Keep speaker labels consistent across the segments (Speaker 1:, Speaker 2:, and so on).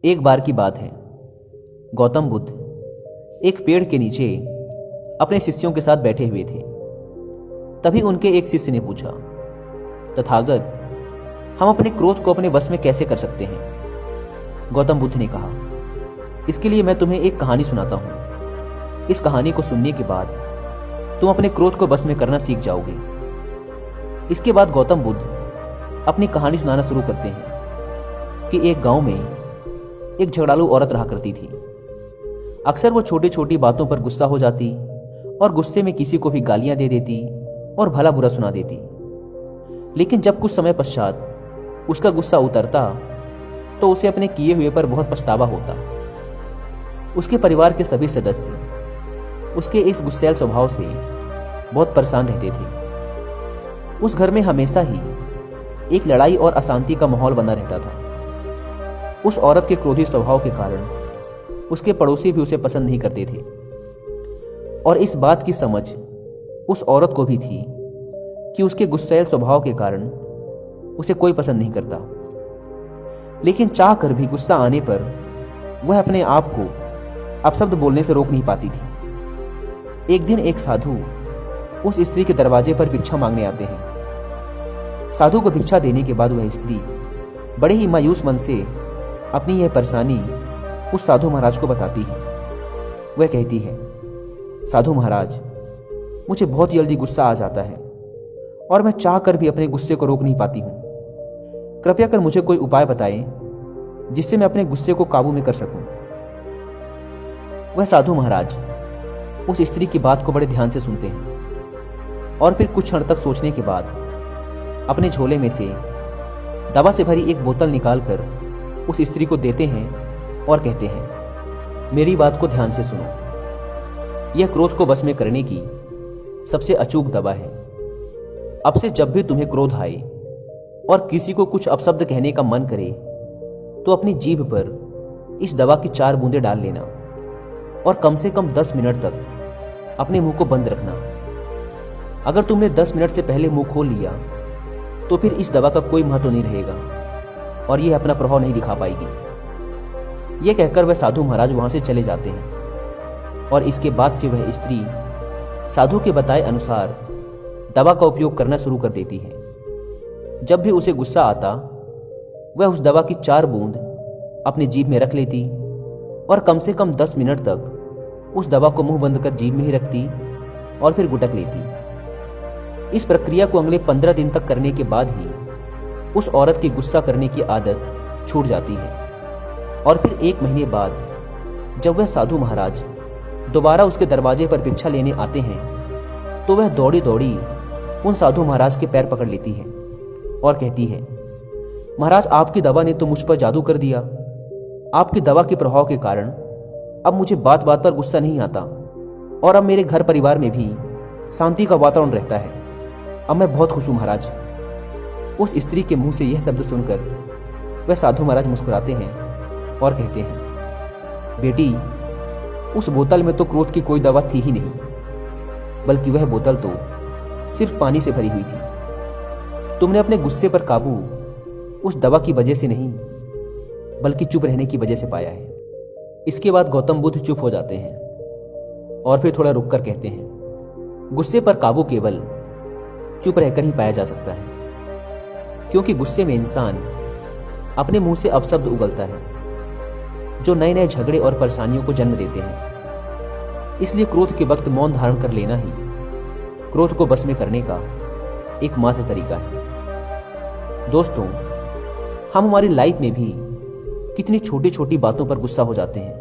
Speaker 1: एक बार की बात है। गौतम बुद्ध एक पेड़ के नीचे अपने शिष्यों के साथ बैठे हुए थे। तभी उनके एक शिष्य ने पूछा, तथागत, हम अपने क्रोध को अपने बस में कैसे कर सकते हैं? गौतम बुद्ध ने कहा, इसके लिए मैं तुम्हें एक कहानी सुनाता हूं। इस कहानी को सुनने के बाद तुम अपने क्रोध को बस में करना सीख जाओगे। इसके बाद गौतम बुद्ध अपनी कहानी सुनाना शुरू करते हैं कि एक गांव में एक झगड़ालू औरत रहा करती थी। अक्सर वो छोटी छोटी बातों पर गुस्सा हो जाती और गुस्से में किसी को भी गालियां दे देती और भला बुरा सुना देती। लेकिन जब कुछ समय पश्चात उसका गुस्सा उतरता तो उसे अपने किए हुए पर बहुत पछतावा होता। उसके परिवार के सभी सदस्य उसके इस गुस्सैल स्वभाव से बहुत परेशान रहते थे। उस घर में हमेशा ही एक लड़ाई और अशांति का माहौल बना रहता था। उस औरत के क्रोधी स्वभाव के कारण उसके पड़ोसी भी उसे पसंद नहीं करते थे और इस बात की समझ उस औरत को भी थी कि उसके गुस्सैल स्वभाव के कारण उसे कोई पसंद नहीं करता। लेकिन चाह कर भी गुस्सा आने पर वह अपने आप को अपशब्द बोलने से रोक नहीं पाती थी। एक दिन एक साधु उस स्त्री के दरवाजे पर भिक्षा मांगने आते हैं। साधु को भिक्षा देने के बाद वह स्त्री बड़े ही मायूस मन से अपनी यह परेशानी उस साधु महाराज को बताती है। वह कहती है, साधु महाराज, मुझे बहुत जल्दी गुस्सा आ जाता है और मैं चाह कर भी अपने गुस्से को रोक नहीं पाती हूं। कृपया कर मुझे कोई उपाय बताएं जिससे मैं अपने गुस्से को काबू में कर सकूं। वह साधु महाराज उस स्त्री की बात को बड़े ध्यान से सुनते हैं और फिर कुछ क्षण तक सोचने के बाद अपने झोले में से दवा से भरी एक बोतल निकालकर उस स्त्री को देते हैं और कहते हैं, मेरी बात को ध्यान से सुनो। यह क्रोध को बस में करने की सबसे अचूक दवा है। अब से जब भी तुम्हें क्रोध आए और किसी को कुछ अपशब्द कहने का मन करे तो अपनी जीभ पर इस दवा की 4 बूंदें डाल लेना और कम से कम 10 मिनट तक अपने मुंह को बंद रखना। अगर तुमने 10 मिनट से पहले मुंह खोल लिया तो फिर इस दवा का कोई महत्व नहीं रहेगा और यह अपना प्रभाव नहीं दिखा पाएगी। यह कहकर वह साधु महाराज वहां से चले जाते हैं और इसके बाद से वह स्त्री साधु के बताए अनुसार दवा का उपयोग करना शुरू कर देती है। जब भी उसे गुस्सा आता वह उस दवा की 4 बूंद अपनी जीभ में रख लेती और कम से कम 10 मिनट तक उस दवा को मुंह बंद कर जीभ में ही रखती और फिर गुटक लेती। इस प्रक्रिया को अगले 15 दिन तक करने के बाद ही उस औरत की गुस्सा करने की आदत छूट जाती है। और फिर 1 महीने बाद जब वह साधु महाराज दोबारा उसके दरवाजे पर भिक्षा लेने आते हैं तो वह दौड़ी दौड़ी उन साधु महाराज के पैर पकड़ लेती है और कहती है, महाराज, आपकी दवा ने तो मुझ पर जादू कर दिया। आपकी दवा के प्रभाव के कारण अब मुझे बात बात पर गुस्सा नहीं आता और अब मेरे घर परिवार में भी शांति का वातावरण रहता है। अब मैं बहुत खुश हूं महाराज। उस स्त्री के मुंह से यह शब्द सुनकर वह साधु महाराज मुस्कुराते हैं और कहते हैं, बेटी, उस बोतल में तो क्रोध की कोई दवा थी ही नहीं, बल्कि वह बोतल तो सिर्फ पानी से भरी हुई थी। तुमने अपने गुस्से पर काबू उस दवा की वजह से नहीं बल्कि चुप रहने की वजह से पाया है। इसके बाद गौतम बुद्ध चुप हो जाते हैं और फिर थोड़ा रुककर कहते हैं, गुस्से पर काबू केवल चुप रहकर ही पाया जा सकता है, क्योंकि गुस्से में इंसान अपने मुंह से अपशब्द उगलता है जो नए नए झगड़े और परेशानियों को जन्म देते हैं। इसलिए क्रोध के वक्त मौन धारण कर लेना ही क्रोध को बस में करने का एकमात्र तरीका है। दोस्तों, हम हमारी लाइफ में भी कितनी छोटी छोटी बातों पर गुस्सा हो जाते हैं,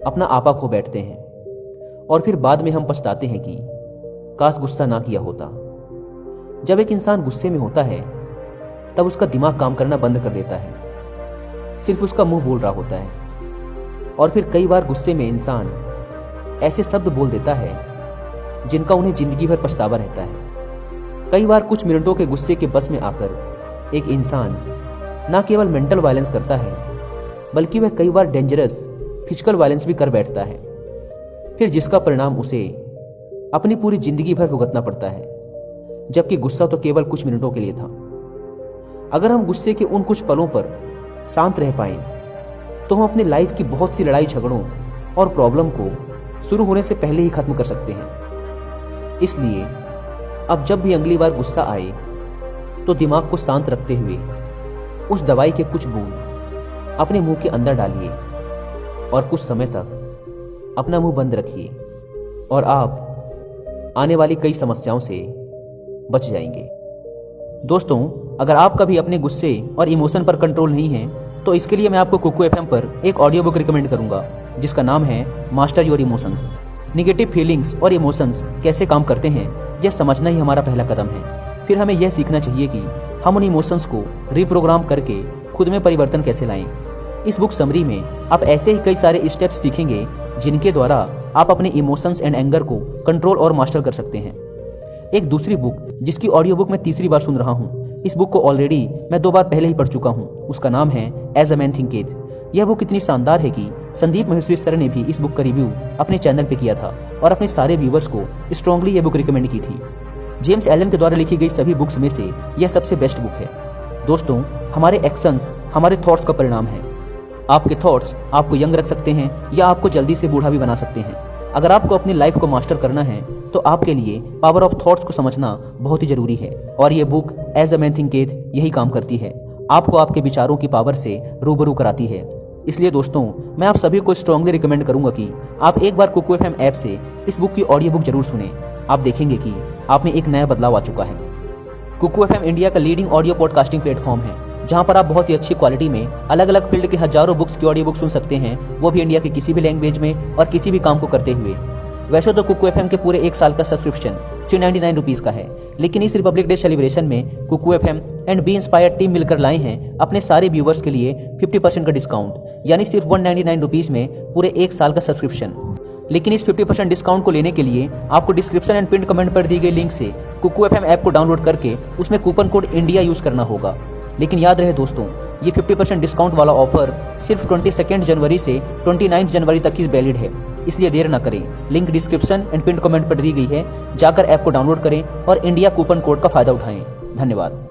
Speaker 1: अपना आपा खो बैठते हैं और फिर बाद में हम पछताते हैं कि काश गुस्सा ना किया होता। जब एक इंसान गुस्से में होता है तब उसका दिमाग काम करना बंद कर देता है, सिर्फ उसका मुंह बोल रहा होता है और फिर कई बार गुस्से में इंसान ऐसे शब्द बोल देता है जिनका उन्हें जिंदगी भर पछतावा रहता है। कई बार कुछ मिनटों के गुस्से के बस में आकर एक इंसान न केवल मेंटल वायलेंस करता है बल्कि वह कई बार डेंजरस फिजिकल वायलेंस भी कर बैठता है, फिर जिसका परिणाम उसे अपनी पूरी जिंदगी भर भुगतना पड़ता है, जबकि गुस्सा तो केवल कुछ मिनटों के लिए था। अगर हम गुस्से के उन कुछ पलों पर शांत रह पाएं तो हम अपनी लाइफ की बहुत सी लड़ाई झगड़ों और प्रॉब्लम को शुरू होने से पहले ही खत्म कर सकते हैं। इसलिए अब जब भी अगली बार गुस्सा आए तो दिमाग को शांत रखते हुए उस दवाई के कुछ बूंद अपने मुंह के अंदर डालिए और कुछ समय तक अपना मुंह बंद रखिए और आप आने वाली कई समस्याओं से बच जाएंगे। दोस्तों, अगर आपका भी अपने गुस्से और इमोशन पर कंट्रोल नहीं है तो इसके लिए मैं आपको कुकू एफएम पर एक ऑडियो बुक रिकमेंड करूंगा जिसका नाम है master your emotions. Negative feelings और इमोशंस कैसे काम करते हैं यह समझना ही हमारा पहला कदम है। फिर हमें यह सीखना चाहिए कि हम उन इमोशंस को रिप्रोग्राम करके खुद में परिवर्तन कैसे लाएं। इस बुक समरी में आप ऐसे ही कई सारे स्टेप्स सीखेंगे जिनके द्वारा आप अपने इमोशंस एंड एंगर को कंट्रोल और मास्टर कर सकते हैं। एक दूसरी बुक जिसकी ऑडियो बुक मैं तीसरी बार सुन रहा हूँ, इस बुक को ऑलरेडी मैं 2 बार पहले ही पढ़ चुका हूँ। उसका नाम है एज अ मैन थिंकेथ। यह बुक इतनी शानदार है कि संदीप महेश्वरी सर ने भी इस बुक का रिव्यू अपने चैनल पे किया था और अपने सारे व्यूवर्स को स्ट्रांगली यह बुक रिकमेंड की थी। जेम्स एलन के द्वारा लिखी गई सभी बुक्स में से यह सबसे बेस्ट बुक है। दोस्तों, हमारे एक्शंस हमारे थॉट्स का परिणाम है। आपके थॉट्स आपको यंग रख सकते हैं या आपको जल्दी से बूढ़ा भी बना सकते हैं। अगर आपको अपनी लाइफ को मास्टर करना है तो आपके लिए पावर ऑफ थॉट्स को समझना बहुत ही जरूरी है और ये book as a man thinketh यही काम करती है। आपको आपके विचारों की पावर से रूबरू कराती है। इसलिए दोस्तों, मैं आप सभी को स्ट्रांगली रिकमेंड करूंगा कि आप एक बार कुकू एफएम ऐप से इस बुक की ऑडियो बुक जरूर सुने। आप देखेंगे कि आप में एक नया बदलाव आ चुका है। कुकू एफएम इंडिया का लीडिंग ऑडियो पॉडकास्टिंग प्लेटफॉर्म है जहां पर आप बहुत ही अच्छी क्वालिटी में अलग अलग फील्ड के हजारों बुक्स की ऑडियो बुक सुन सकते हैं, वो भी इंडिया के किसी भी लैंग्वेज में और किसी भी काम को करते हुए। वैसे तो कुकू एफएम के पूरे 1 साल का सब्सक्रिप्शन 399 रुपीज़ का है, लेकिन इस रिपब्लिक डे सेलिब्रेशन में Kuku FM and be inspired team मिलकर लाए हैं अपने सारे व्यूवर्स के लिए 50% का डिस्काउंट, यानी सिर्फ 199 रुपीज़ में पूरे 1 साल का सब्सक्रिप्शन। लेकिन इस 50% डिस्काउंट को लेने के लिए आपको डिस्क्रिप्शन एंड पिन कमेंट पर दी गई लिंक से कुकू एफएम ऐप को डाउनलोड करके उसमें कूपन कोड इंडिया यूज करना होगा। लेकिन याद रहे दोस्तों, ये 50% डिस्काउंट वाला ऑफर सिर्फ 22 जनवरी से 29 जनवरी तक ही वैलिड है, इसलिए देर ना करें। Link description and pin comment पर दी गई है, जाकर ऐप को डाउनलोड करें और इंडिया कूपन कोड का फायदा उठाएं। धन्यवाद।